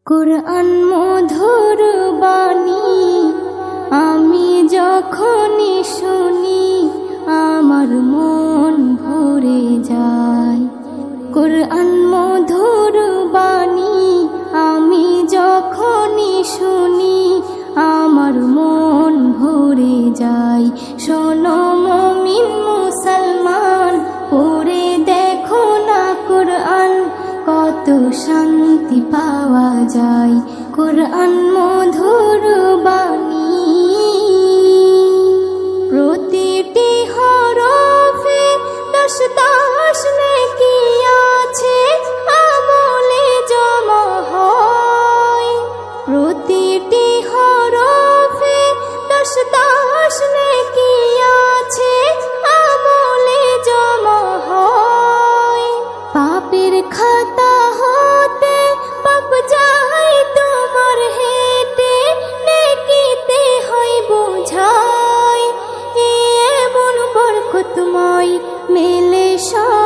কুরআন মধুর বাণী আমি যখনই শুনি আমার মন ভরে যায়। কুরআন মধুর বাণী আমি যখনই শুনি আমার মন ভরে যায়। শোনো মুমিন মুসলমান, পড়ে দেখো না কুরআন, কত শান্তি পাওয়া যায়। কুরআন মধুর বাণী, প্রতিটি হরফে 10 নেকি আছে, আমলে জমা হয়। প্রতিটি হরফে 10 নেকি আছে, আমলে জমা হয়। পাপের খাতা হতে পাপ যায় তোমার হেঁটে, নেকিতে হয় বোঝাই। এমন বরকতময় মেলে সব